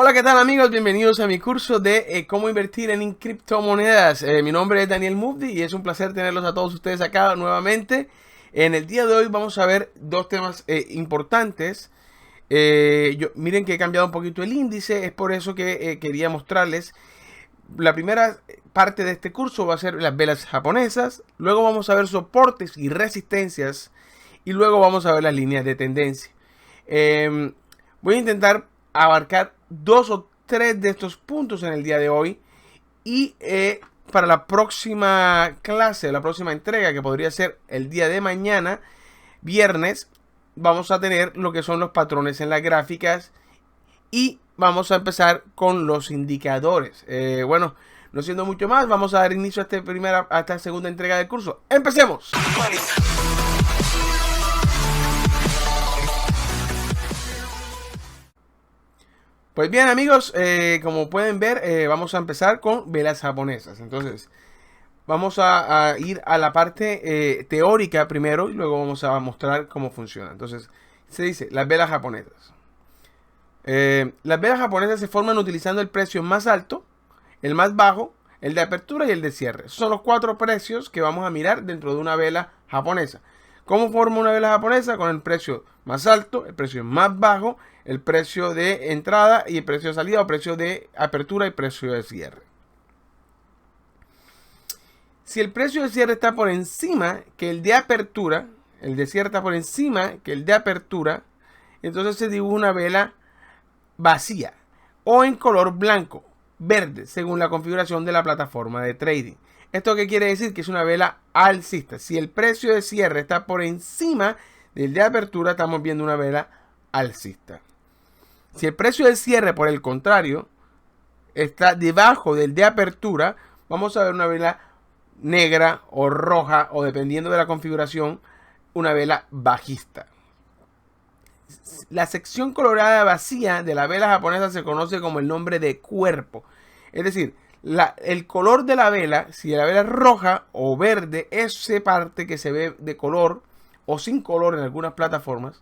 Hola, ¿qué tal amigos? Bienvenidos a mi curso de cómo invertir en criptomonedas. Mi nombre es Daniel Mufdi y es un placer tenerlos a todos ustedes acá nuevamente. En el día de hoy vamos a ver dos temas importantes. Miren que he cambiado un poquito el índice, es por eso que quería mostrarles. La primera parte de este curso va a ser las velas japonesas, luego vamos a ver soportes y resistencias y luego vamos a ver las líneas de tendencia. Voy a intentar abarcar dos o tres de estos puntos en el día de hoy y para la próxima clase, la próxima entrega que podría ser el día de mañana, viernes, vamos a tener lo que son los patrones en las gráficas y vamos a empezar con los indicadores. Bueno, no siendo mucho más, vamos a dar inicio a esta segunda entrega del curso. ¡Empecemos! Pues bien amigos, como pueden ver, vamos a empezar con velas japonesas. Entonces, vamos a ir a la parte teórica primero y luego vamos a mostrar cómo funciona. Entonces, se dice las velas japonesas. Las velas japonesas se forman utilizando el precio más alto, el más bajo, el de apertura y el de cierre. Esos son los cuatro precios que vamos a mirar dentro de una vela japonesa. ¿Cómo forma una vela japonesa? Con el precio más alto, el precio más bajo, el precio de entrada y el precio de salida, o precio de apertura y precio de cierre. Si el precio de cierre está por encima que el de apertura, el de cierre está por encima que el de apertura, entonces se dibuja una vela vacía o en color blanco, verde, según la configuración de la plataforma de trading. ¿Esto qué quiere decir? Que es una vela alcista. Si el precio de cierre está por encima del de apertura, estamos viendo una vela alcista. Si el precio de cierre, por el contrario, está debajo del de apertura, vamos a ver una vela negra o roja, o dependiendo de la configuración, una vela bajista. La sección colorada vacía de la vela japonesa se conoce como el nombre de cuerpo. Es decir, el color de la vela, si la vela es roja o verde, esa parte que se ve de color o sin color en algunas plataformas,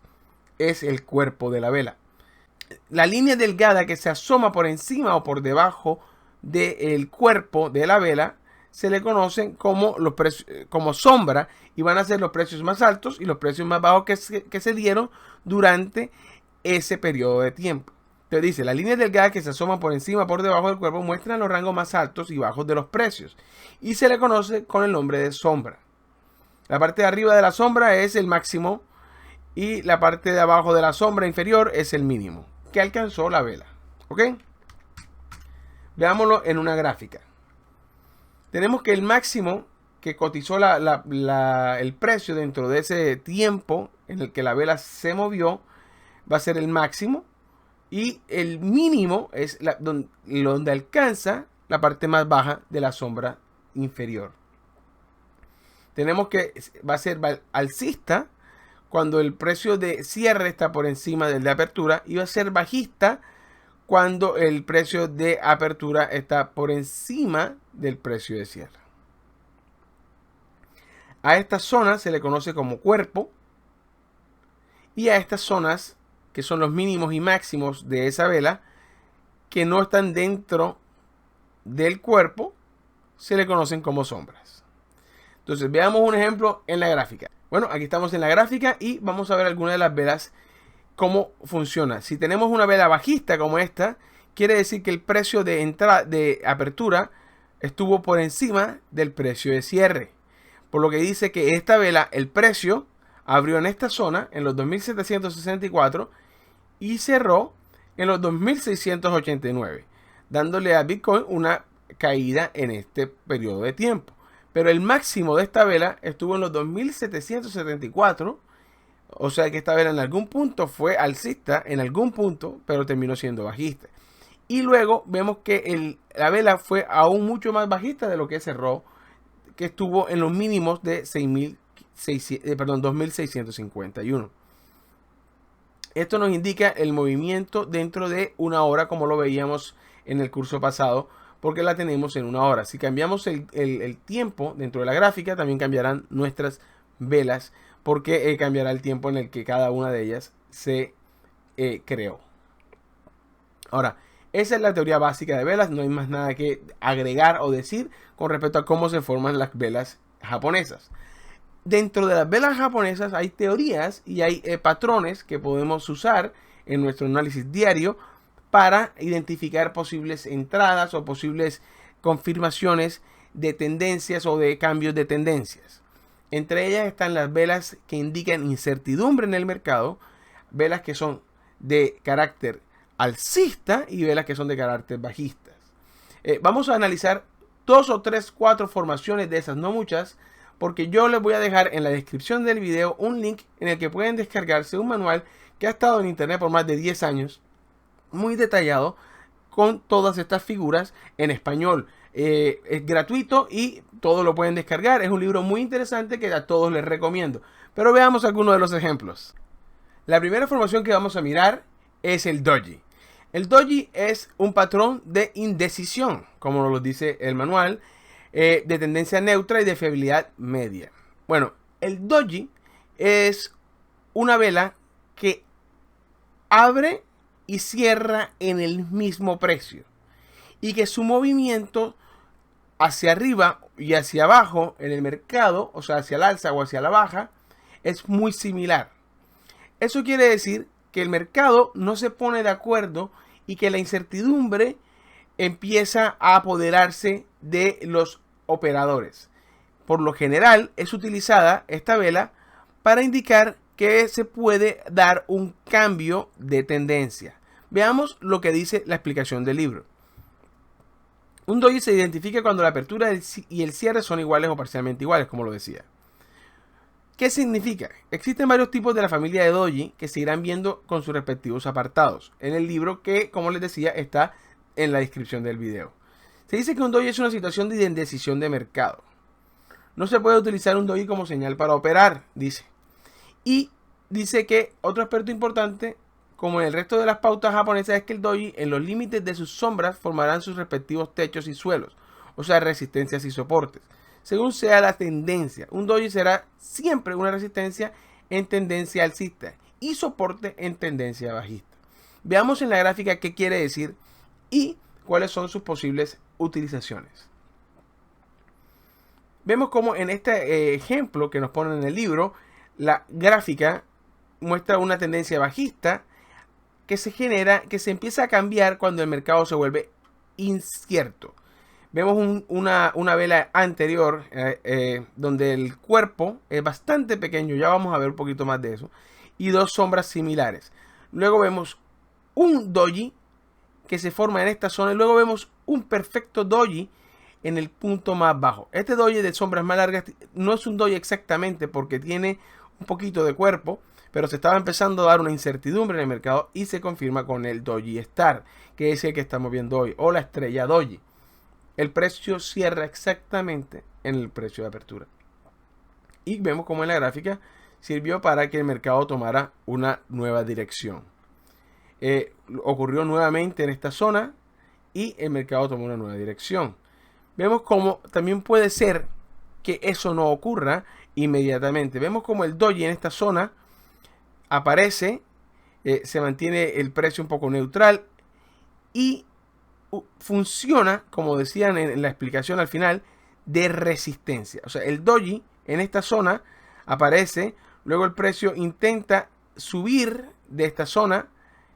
es el cuerpo de la vela. La línea delgada que se asoma por encima o por debajo del cuerpo de la vela se le conocen como como sombra, y van a ser los precios más altos y los precios más bajos que se dieron durante ese periodo de tiempo. Te dice, la línea delgada que se asoma por encima o por debajo del cuerpo muestran los rangos más altos y bajos de los precios y se le conoce con el nombre de sombra. La parte de arriba de la sombra es el máximo y la parte de abajo de la sombra inferior es el mínimo que alcanzó la vela. ¿Ok? Veámoslo en una gráfica. Tenemos que el máximo que cotizó el precio dentro de ese tiempo en el que la vela se movió va a ser el máximo, y el mínimo es donde alcanza la parte más baja de la sombra inferior. Tenemos que va a ser alcista cuando el precio de cierre está por encima del de apertura, y va a ser bajista cuando el precio de apertura está por encima del precio de cierre. A esta zona se le conoce como cuerpo, y a estas zonas, que son los mínimos y máximos de esa vela, que no están dentro del cuerpo, se le conocen como sombras. Entonces veamos un ejemplo en la gráfica. Bueno, aquí estamos en la gráfica y vamos a ver algunas de las velas, cómo funciona. Si tenemos una vela bajista como esta, quiere decir que el precio de entrada de apertura estuvo por encima del precio de cierre, por lo que dice que esta vela, el precio abrió en esta zona en los 2764 y cerró en los 2689, dándole a Bitcoin una caída en este periodo de tiempo. Pero el máximo de esta vela estuvo en los 2774. O sea que esta vela en algún punto fue alcista, en algún punto, pero terminó siendo bajista. Y luego vemos que la vela fue aún mucho más bajista de lo que cerró, que estuvo en los mínimos de 2651. Esto nos indica el movimiento dentro de una hora, como lo veíamos en el curso pasado, porque la tenemos en una hora. Si cambiamos el tiempo dentro de la gráfica, también cambiarán nuestras velas, porque cambiará el tiempo en el que cada una de ellas se creó. Ahora, Esa es la teoría básica de velas, no hay más nada que agregar o decir con respecto a cómo se forman las velas japonesas. Dentro de las velas japonesas hay teorías y hay patrones que podemos usar en nuestro análisis diario para identificar posibles entradas o posibles confirmaciones de tendencias o de cambios de tendencias. Entre ellas están las velas que indican incertidumbre en el mercado, velas que son de carácter alcista y velas que son de carácter bajistas. Vamos a analizar 2 o 3, 4 formaciones de esas, no muchas, porque yo les voy a dejar en la descripción del video un link en el que pueden descargarse un manual que ha estado en internet por más de 10 años, muy detallado, con todas estas figuras en español. Es gratuito y todo lo pueden descargar. Es un libro muy interesante que a todos les recomiendo. Pero veamos algunos de los ejemplos. La primera formación que vamos a mirar es el doji. El doji es un patrón de indecisión, como nos lo dice el manual, de tendencia neutra y de fiabilidad media. Bueno, el doji es una vela que abre y cierra en el mismo precio y que su movimiento hacia arriba y hacia abajo en el mercado, o sea, hacia el alza o hacia la baja, es muy similar. Eso quiere decir que el mercado no se pone de acuerdo y que la incertidumbre empieza a apoderarse de los operadores. Por lo general es utilizada esta vela para indicar que se puede dar un cambio de tendencia. Veamos lo que dice la explicación del libro. Un doji se identifica cuando la apertura y el cierre son iguales o parcialmente iguales, como lo decía. ¿Qué significa? Existen varios tipos de la familia de doji que se irán viendo con sus respectivos apartados en el libro que, como les decía, está en la descripción del video. Se dice que un doji es una situación de indecisión de mercado. No se puede utilizar un doji como señal para operar, dice. Y dice que otro aspecto importante, como en el resto de las pautas japonesas, es que el doji en los límites de sus sombras formarán sus respectivos techos y suelos, o sea, resistencias y soportes. Según sea la tendencia, un doji será siempre una resistencia en tendencia alcista y soporte en tendencia bajista. Veamos en la gráfica qué quiere decir y cuáles son sus posibles utilizaciones. Vemos como en este ejemplo que nos ponen en el libro, la gráfica muestra una tendencia bajista que se genera, que se empieza a cambiar cuando el mercado se vuelve incierto. Vemos una vela anterior donde el cuerpo es bastante pequeño, ya vamos a ver un poquito más de eso, y dos sombras similares. Luego vemos un doji que se forma en esta zona y luego vemos un perfecto doji en el punto más bajo. Este doji de sombras más largas no es un doji exactamente porque tiene un poquito de cuerpo, pero se estaba empezando a dar una incertidumbre en el mercado y se confirma con el doji star, que es el que estamos viendo hoy, o la estrella doji. El precio cierra exactamente en el precio de apertura. Y vemos como en la gráfica sirvió para que el mercado tomara una nueva dirección. Ocurrió nuevamente en esta zona y el mercado tomó una nueva dirección. Vemos como también puede ser que eso no ocurra inmediatamente. Vemos como el doji en esta zona aparece, se mantiene el precio un poco neutral y funciona, como decían en la explicación al final, de resistencia. O sea, el doji en esta zona aparece, luego el precio intenta subir de esta zona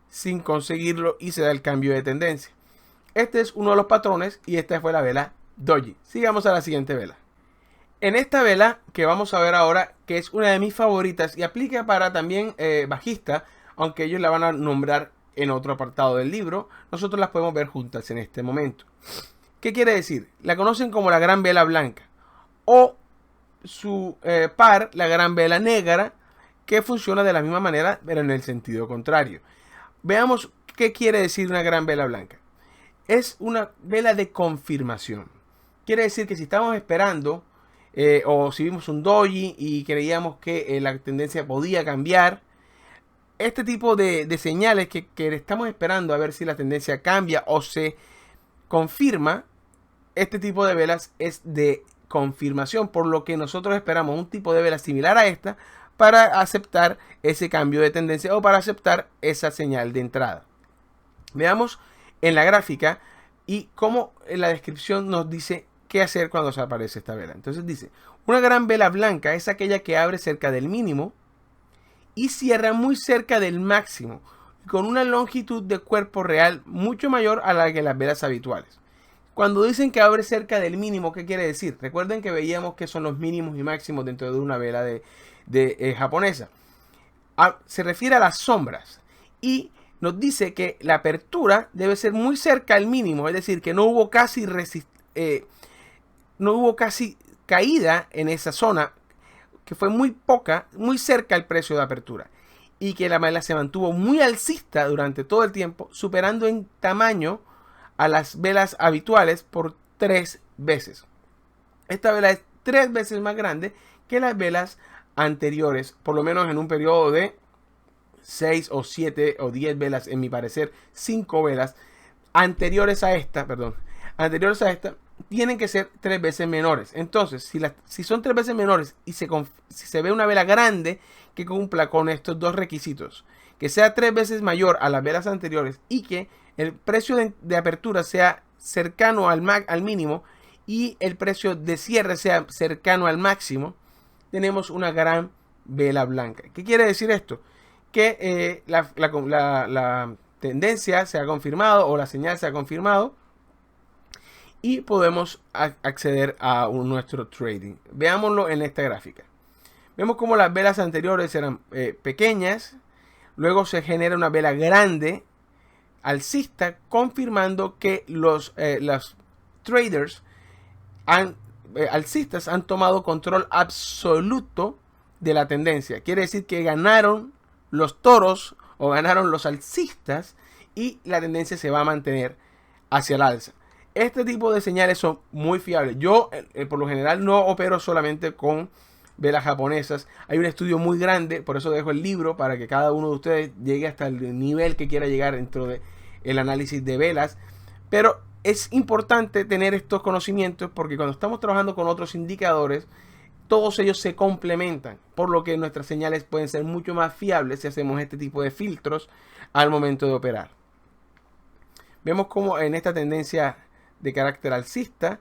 sin conseguirlo y se da el cambio de tendencia. Este es uno de los patrones y esta fue la vela doji. Sigamos a la siguiente vela. En esta vela que vamos a ver ahora, que es una de mis favoritas y aplica para también bajista, aunque ellos la van a nombrar en otro apartado del libro, nosotros las podemos ver juntas en este momento. ¿Qué quiere decir? La conocen como la gran vela blanca o su par, la gran vela negra, que funciona de la misma manera pero en el sentido contrario. Veamos qué quiere decir una gran vela blanca. Es una vela de confirmación. Quiere decir que si estamos esperando o si vimos un doji y creíamos que la tendencia podía cambiar, este tipo de señales que estamos esperando a ver si la tendencia cambia o se confirma, este tipo de velas es de confirmación, por lo que nosotros esperamos un tipo de vela similar a esta para aceptar ese cambio de tendencia o para aceptar esa señal de entrada. Veamos en la gráfica y cómo en la descripción nos dice qué hacer cuando se aparece esta vela. Entonces dice, una gran vela blanca es aquella que abre cerca del mínimo y cierra muy cerca del máximo, con una longitud de cuerpo real mucho mayor a la que las velas habituales. Cuando dicen que abre cerca del mínimo, ¿qué quiere decir? Recuerden que veíamos que son los mínimos y máximos dentro de una vela japonesa. Se refiere a las sombras y nos dice que la apertura debe ser muy cerca al mínimo, es decir, que no hubo casi caída en esa zona, que fue muy poca, muy cerca al precio de apertura, y que la vela se mantuvo muy alcista durante todo el tiempo, superando en tamaño a las velas habituales por 3 veces. Esta vela es 3 veces más grande que las velas anteriores, por lo menos en un periodo de 6 o 7 o 10 velas, en mi parecer 5 velas anteriores a esta, tienen que ser 3 veces menores. Entonces, si son 3 veces menores y si se ve una vela grande que cumpla con estos dos requisitos, que sea 3 veces mayor a las velas anteriores y que el precio de apertura sea cercano al mínimo y el precio de cierre sea cercano al máximo, tenemos una gran vela blanca. ¿Qué quiere decir esto? Que la tendencia se ha confirmado o la señal se ha confirmado y podemos acceder a nuestro trading. Veámoslo en esta gráfica. Vemos como las velas anteriores eran pequeñas, luego se genera una vela grande alcista, confirmando que los traders alcistas han tomado control absoluto de la tendencia. Quiere decir que ganaron los toros o ganaron los alcistas y la tendencia se va a mantener hacia el alza. Este tipo de señales son muy fiables. Yo por lo general no opero solamente con velas japonesas. Hay un estudio muy grande, por eso dejo el libro para que cada uno de ustedes llegue hasta el nivel que quiera llegar dentro del análisis de velas. Pero es importante tener estos conocimientos porque cuando estamos trabajando con otros indicadores, todos ellos se complementan, por lo que nuestras señales pueden ser mucho más fiables si hacemos este tipo de filtros al momento de operar. Vemos como en esta tendencia de carácter alcista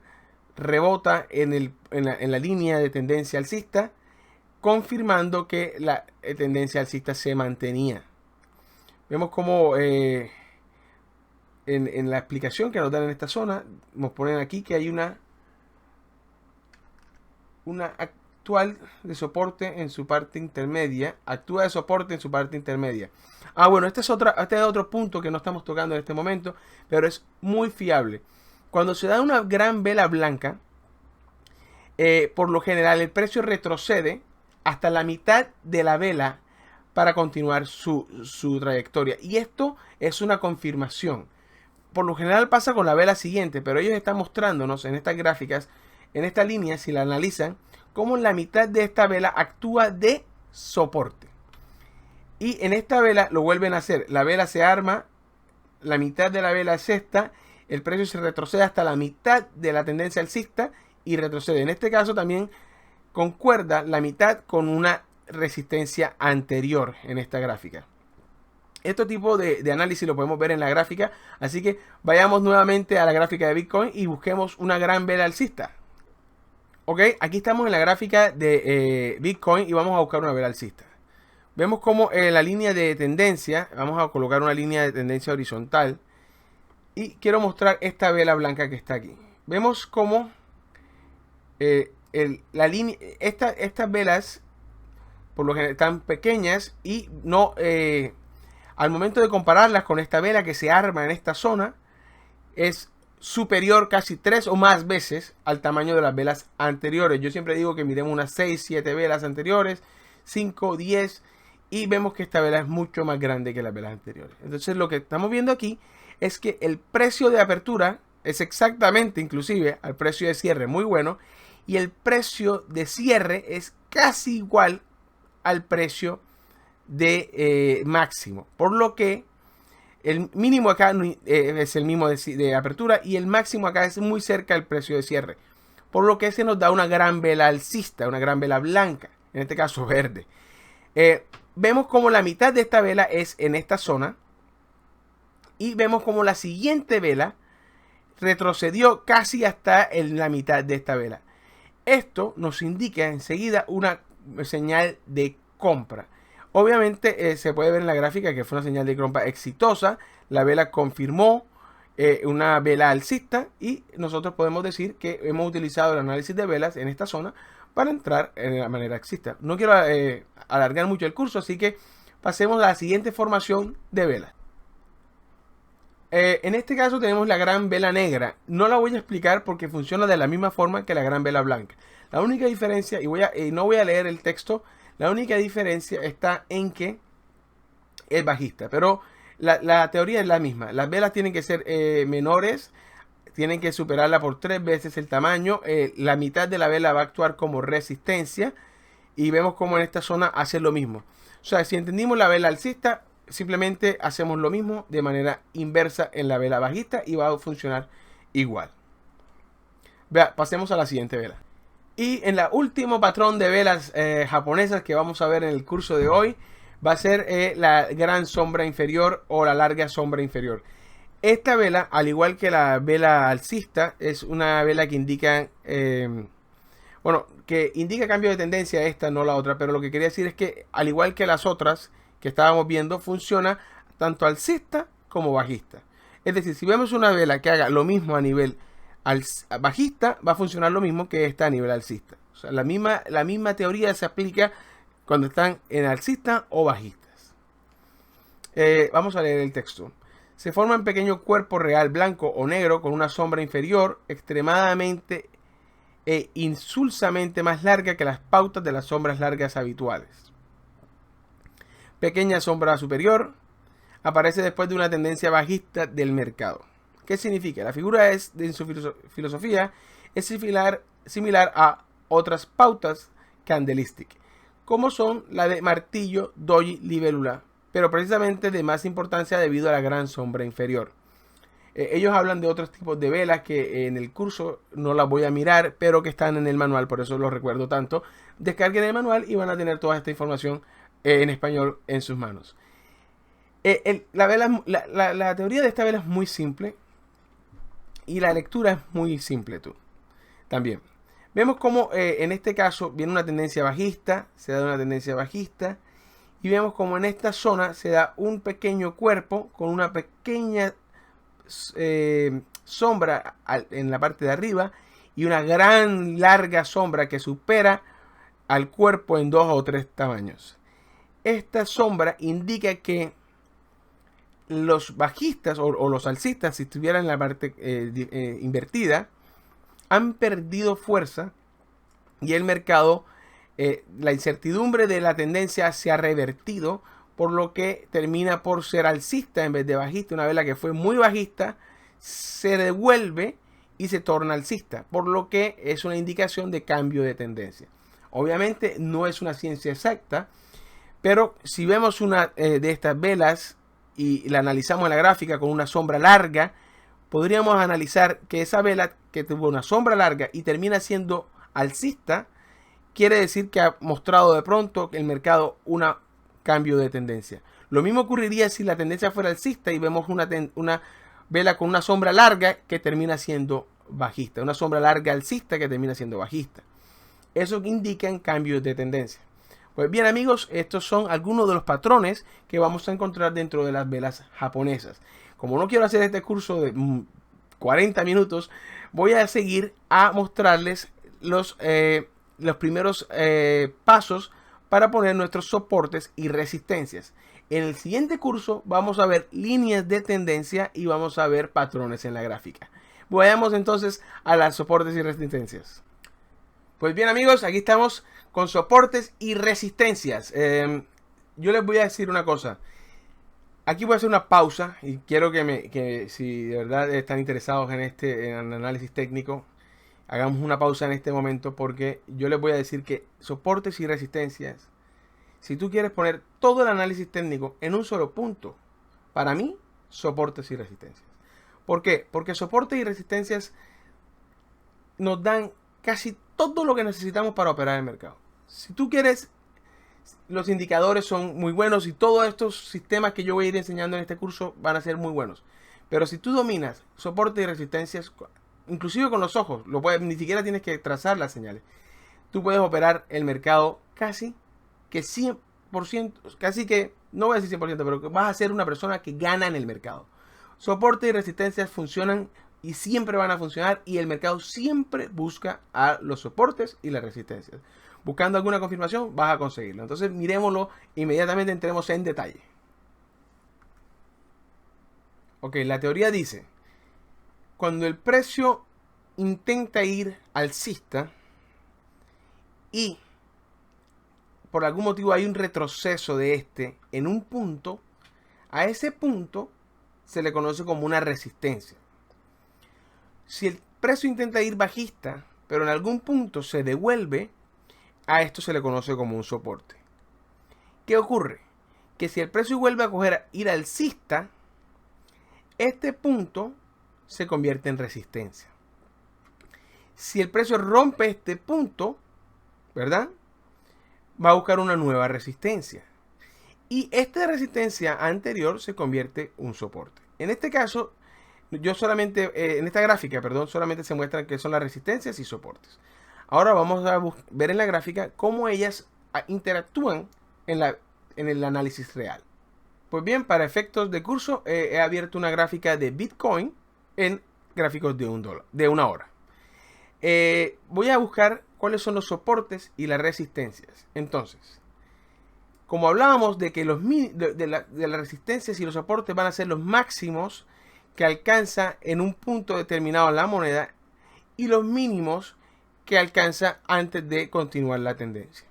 rebota en la línea de tendencia alcista, confirmando que la tendencia alcista se mantenía. Vemos como en la explicación que nos dan en esta zona, nos ponen aquí que hay una actual de soporte en su parte intermedia. Actúa de soporte en su parte intermedia. Bueno, este es otro punto que no estamos tocando en este momento, pero es muy fiable. Cuando se da una gran vela blanca, por lo general el precio retrocede hasta la mitad de la vela para continuar su trayectoria. Y esto es una confirmación. Por lo general pasa con la vela siguiente, pero ellos están mostrándonos en estas gráficas, en esta línea, si la analizan, cómo la mitad de esta vela actúa de soporte. Y en esta vela lo vuelven a hacer. La vela se arma, la mitad de la vela es esta, el precio se retrocede hasta la mitad de la tendencia alcista y retrocede. En este caso también concuerda la mitad con una resistencia anterior en esta gráfica. Este tipo de análisis lo podemos ver en la gráfica, así que vayamos nuevamente a la gráfica de Bitcoin y busquemos una gran vela alcista. Ok, aquí estamos en la gráfica de Bitcoin y vamos a buscar una vela alcista. Vemos como la línea de tendencia, vamos a colocar una línea de tendencia horizontal y quiero mostrar esta vela blanca que está aquí. Vemos como estas velas por lo general están pequeñas y no al momento de compararlas con esta vela que se arma en esta zona es superior casi 3 o más veces al tamaño de las velas anteriores. Yo siempre digo que miremos unas 6, 7 velas anteriores, 5, 10 y vemos que esta vela es mucho más grande que las velas anteriores. Entonces lo que estamos viendo aquí es que el precio de apertura es exactamente inclusive al precio de cierre muy bueno y el precio de cierre es casi igual al precio de máximo, por lo que el mínimo acá es el mismo de apertura y el máximo acá es muy cerca del precio de cierre, por lo que se nos da una gran vela alcista, una gran vela blanca, en este caso verde. Vemos como la mitad de esta vela es en esta zona y vemos como la siguiente vela retrocedió casi hasta la mitad de esta vela. Esto nos indica enseguida una señal de compra. Obviamente se puede ver en la gráfica que fue una señal de compra exitosa. La vela confirmó una vela alcista y nosotros podemos decir que hemos utilizado el análisis de velas en esta zona para entrar en la manera alcista. No quiero alargar mucho el curso, así que pasemos a la siguiente formación de velas. En este caso tenemos la gran vela negra. No la voy a explicar porque funciona de la misma forma que la gran vela blanca. La única diferencia, y no voy a leer el texto, la única diferencia está en que es bajista. Pero la teoría es la misma. Las velas tienen que ser menores, tienen que superarla por 3 veces el tamaño. La mitad de la vela va a actuar como resistencia y vemos como en esta zona hace lo mismo. O sea, si entendimos la vela alcista, simplemente hacemos lo mismo de manera inversa en la vela bajista y va a funcionar igual. Pasemos a la siguiente vela. Y en el último patrón de velas japonesas que vamos a ver en el curso de hoy va a ser la gran sombra inferior o la larga sombra inferior. Esta vela, al igual que la vela alcista, es una vela que indica que indica cambio de tendencia, esta no la otra, pero lo que quería decir es que al igual que las otras que estábamos viendo, funciona tanto alcista como bajista. Es decir, si vemos una vela que haga lo mismo a nivel bajista, va a funcionar lo mismo que esta a nivel alcista. O sea, la misma teoría se aplica cuando están en alcista o bajistas. Vamos a leer el texto. Se forma un pequeño cuerpo real blanco o negro con una sombra inferior extremadamente e insulsamente más larga que las pautas de las sombras largas habituales. Pequeña sombra superior aparece después de una tendencia bajista del mercado. ¿Qué significa? La figura en su filosofía es similar a otras pautas candlestick, como son la de martillo, doji, libélula, pero precisamente de más importancia debido a la gran sombra inferior. Ellos hablan de otros tipos de velas que en el curso no las voy a mirar, pero que están en el manual, por eso los recuerdo tanto. Descarguen el manual y van a tener toda esta información en español en sus manos. La teoría de esta vela es muy simple y la lectura es muy simple también. Vemos como en este caso viene una tendencia bajista, se da una tendencia bajista y vemos como en esta zona se da un pequeño cuerpo con una pequeña sombra en la parte de arriba y una gran larga sombra que supera al cuerpo en 2 o 3 tamaños. Esta sombra indica que los bajistas o los alcistas, si estuvieran en la parte invertida, han perdido fuerza y el mercado, la incertidumbre de la tendencia se ha revertido, por lo que termina por ser alcista en vez de bajista. Una vela que fue muy bajista se devuelve y se torna alcista, por lo que es una indicación de cambio de tendencia. Obviamente no es una ciencia exacta, pero si vemos una de estas velas y la analizamos en la gráfica con una sombra larga, podríamos analizar que esa vela que tuvo una sombra larga y termina siendo alcista, quiere decir que ha mostrado de pronto el mercado un cambio de tendencia. Lo mismo ocurriría si la tendencia fuera alcista y vemos una vela con una sombra larga que termina siendo bajista, una sombra larga alcista que termina siendo bajista. Eso indica cambios de tendencia. Pues bien, amigos, estos son algunos de los patrones que vamos a encontrar dentro de las velas japonesas. Como no quiero hacer este curso de 40 minutos, voy a seguir a mostrarles los primeros pasos para poner nuestros soportes y resistencias. En el siguiente curso vamos a ver líneas de tendencia y vamos a ver patrones en la gráfica. Vayamos entonces a las soportes y resistencias. Pues bien, amigos, aquí estamos con soportes y resistencias. Yo les voy a decir una cosa. Aquí voy a hacer una pausa y quiero que si de verdad están interesados en en análisis técnico, hagamos una pausa en este momento, porque yo les voy a decir que soportes y resistencias, si tú quieres poner todo el análisis técnico en un solo punto, para mí, soportes y resistencias. ¿Por qué? Porque soportes y resistencias nos dan casi todo lo que necesitamos para operar el mercado. Si tú quieres los indicadores son muy buenos y todos estos sistemas que yo voy a ir enseñando en este curso van a ser muy buenos. Pero si tú dominas soporte y resistencias, inclusive con los ojos, ni siquiera tienes que trazar las señales. Tú puedes operar el mercado casi que 100%, casi que, no voy a decir 100%, pero que vas a ser una persona que gana en el mercado. Soporte y resistencias funcionan y siempre van a funcionar, y el mercado siempre busca a los soportes y las resistencias. Buscando alguna confirmación vas a conseguirlo. Entonces miremoslo, inmediatamente entremos en detalle. Ok, la teoría dice, cuando el precio intenta ir alcista y por algún motivo hay un retroceso de este en un punto, a ese punto se le conoce como una resistencia. Si el precio intenta ir bajista, pero en algún punto se devuelve, a esto se le conoce como un soporte. ¿Qué ocurre? Que si el precio vuelve a ir alcista, este punto se convierte en resistencia. Si el precio rompe este punto, ¿verdad?, va a buscar una nueva resistencia. Y esta resistencia anterior se convierte en un soporte. En este caso, yo solamente, en esta gráfica, perdón, solamente se muestran que son las resistencias y soportes. Ahora vamos a ver en la gráfica cómo ellas interactúan en el análisis real. Pues bien, para efectos de curso, he abierto una gráfica de Bitcoin en gráficos de una hora. Voy a buscar cuáles son los soportes y las resistencias. Entonces, como hablábamos de que de las resistencias y los soportes van a ser los máximos que alcanza en un punto determinado en la moneda y los mínimos que alcanza antes de continuar la tendencia.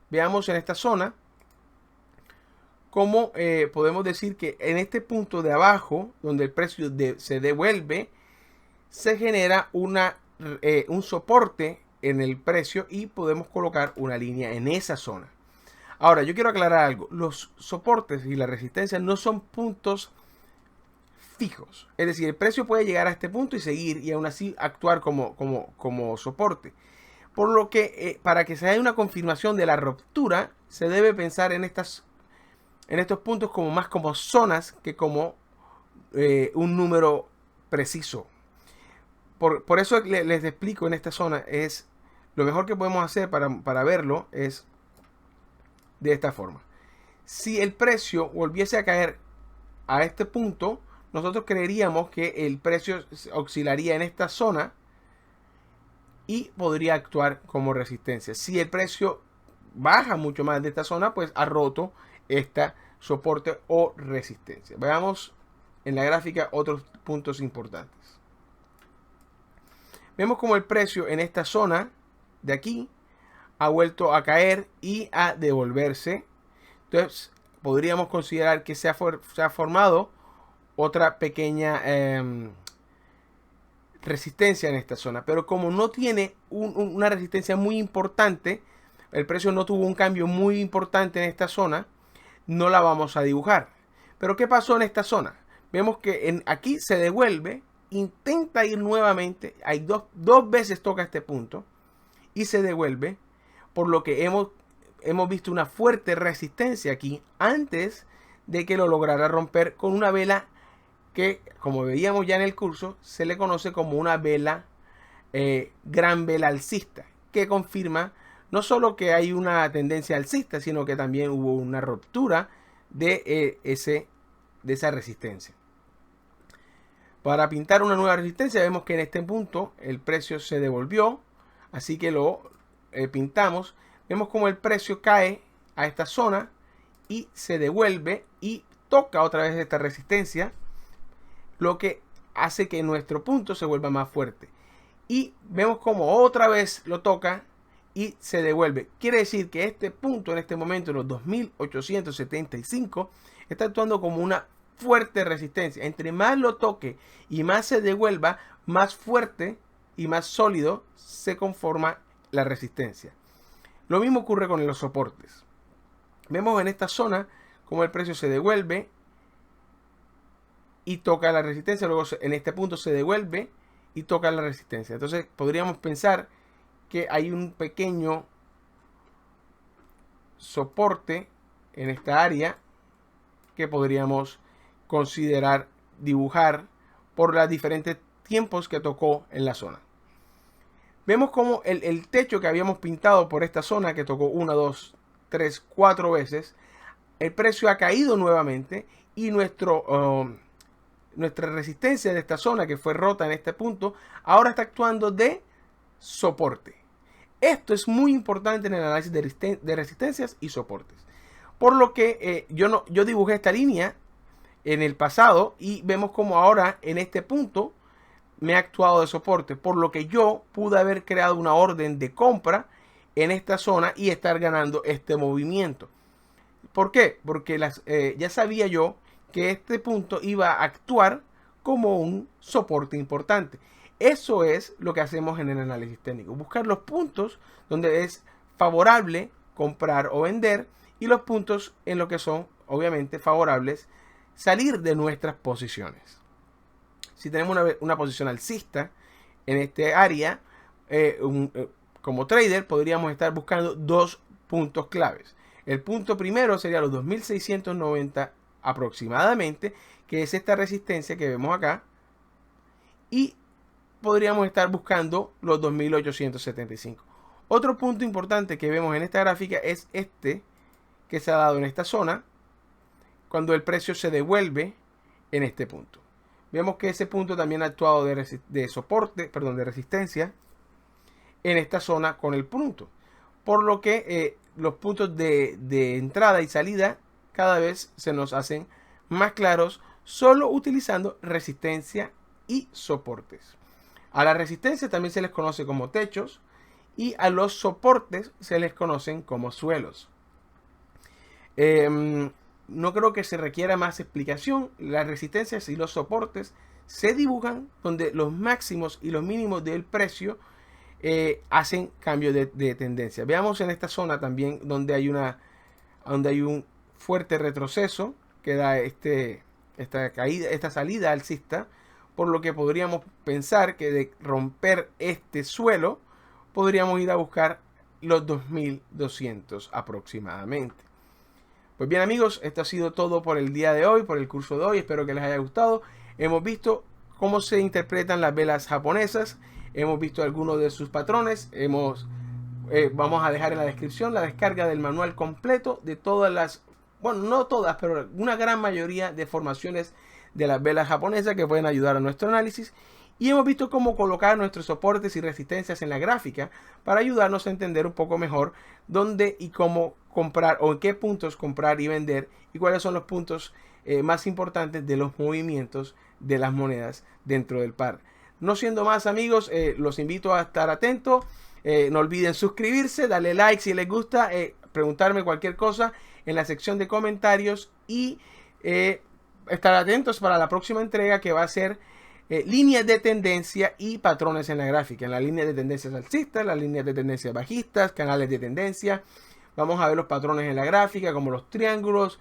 Veamos en esta zona cómo podemos decir que en este punto de abajo, donde el precio se devuelve, se genera un soporte en el precio y podemos colocar una línea en esa zona. Ahora, yo quiero aclarar algo. Los soportes y la resistencia no son puntos fijos. Es decir, el precio puede llegar a este punto y seguir y aún así actuar como soporte. Por lo que para que se haya una confirmación de la ruptura, se debe pensar en estos puntos más como zonas que como un número preciso. Por eso les explico en esta zona, es lo mejor que podemos hacer para verlo es de esta forma. Si el precio volviese a caer a este punto, nosotros creeríamos que el precio oscilaría en esta zona y podría actuar como resistencia. Si el precio baja mucho más de esta zona, pues ha roto esta soporte o resistencia. Veamos en la gráfica otros puntos importantes. Vemos como el precio en esta zona de aquí ha vuelto a caer y a devolverse. Entonces podríamos considerar que se ha formado otra pequeña resistencia en esta zona. Pero como no tiene una resistencia muy importante, el precio no tuvo un cambio muy importante en esta zona, no la vamos a dibujar. Pero ¿qué pasó en esta zona? Vemos que aquí se devuelve, intenta ir nuevamente, hay dos veces toca este punto y se devuelve, por lo que hemos visto una fuerte resistencia aquí antes de que lo lograra romper con una vela que, como veíamos ya en el curso, se le conoce como una vela, gran vela alcista, que confirma no solo que hay una tendencia alcista, sino que también hubo una ruptura de esa resistencia. Para pintar una nueva resistencia vemos que en este punto el precio se devolvió, así que lo pintamos. Vemos como el precio cae a esta zona y se devuelve y toca otra vez esta resistencia, lo que hace que nuestro punto se vuelva más fuerte. Y vemos como otra vez lo toca y se devuelve. Quiere decir que este punto en este momento, en los 2875, está actuando como una fuerte resistencia. Entre más lo toque y más se devuelva, más fuerte y más sólido se conforma la resistencia. Lo mismo ocurre con los soportes. Vemos en esta zona como el precio se devuelve y toca la resistencia, luego en este punto se devuelve y toca la resistencia. Entonces podríamos pensar que hay un pequeño soporte en esta área que podríamos considerar dibujar por los diferentes tiempos que tocó en la zona. Vemos como el techo que habíamos pintado por esta zona, que tocó 1, 2, 3, 4 veces, el precio ha caído nuevamente y nuestra resistencia de esta zona, que fue rota en este punto, ahora está actuando de soporte. Esto es muy importante en el análisis de resistencias y soportes. Por lo que yo dibujé esta línea en el pasado y vemos como ahora en este punto me ha actuado de soporte, por lo que yo pude haber creado una orden de compra en esta zona y estar ganando este movimiento. ¿Por qué? Porque ya sabía yo que este punto iba a actuar como un soporte importante. Eso es lo que hacemos en el análisis técnico, buscar los puntos donde es favorable comprar o vender y los puntos en lo que son obviamente favorables salir de nuestras posiciones. Si tenemos una posición alcista en este área, como trader podríamos estar buscando dos puntos claves. El punto primero sería los 2690 aproximadamente, que es esta resistencia que vemos acá, y podríamos estar buscando los 2875. Otro punto importante que vemos en esta gráfica es este que se ha dado en esta zona cuando el precio se devuelve en este punto. Vemos que ese punto también ha actuado de soporte, perdón, de resistencia en esta zona con el punto. Por lo que los puntos de entrada y salida cada vez se nos hacen más claros solo utilizando resistencia y soportes. A la resistencia también se les conoce como techos y a los soportes se les conocen como suelos. No creo que se requiera más explicación. Las resistencias y los soportes se dibujan donde los máximos y los mínimos del precio hacen cambio de tendencia. Veamos en esta zona también donde hay un fuerte retroceso que da esta salida alcista, por lo que podríamos pensar que de romper este suelo podríamos ir a buscar los 2200 aproximadamente. Pues bien amigos, esto ha sido todo por el día de hoy, por el curso de hoy. Espero que les haya gustado. Hemos visto cómo se interpretan las velas japonesas. Hemos visto algunos de sus patrones. Vamos a dejar en la descripción la descarga del manual completo de todas las, bueno, no todas, pero una gran mayoría de formaciones de las velas japonesas que pueden ayudar a nuestro análisis. Y hemos visto cómo colocar nuestros soportes y resistencias en la gráfica para ayudarnos a entender un poco mejor dónde y cómo comprar o en qué puntos comprar y vender y cuáles son los puntos más importantes de los movimientos de las monedas dentro del par. No siendo más amigos, los invito a estar atentos. No olviden suscribirse, darle like si les gusta, preguntarme cualquier cosa en la sección de comentarios y estar atentos para la próxima entrega que va a ser líneas de tendencia y patrones en la gráfica. En la línea de tendencias alcistas, las líneas de tendencias bajistas, canales de tendencia. Vamos a ver los patrones en la gráfica como los triángulos,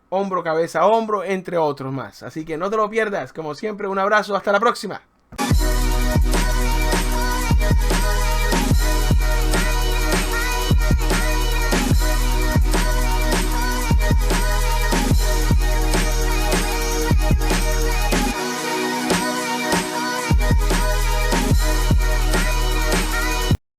hombro, cabeza, hombro, entre otros más. Así que no te lo pierdas. Como siempre, un abrazo. Hasta la próxima.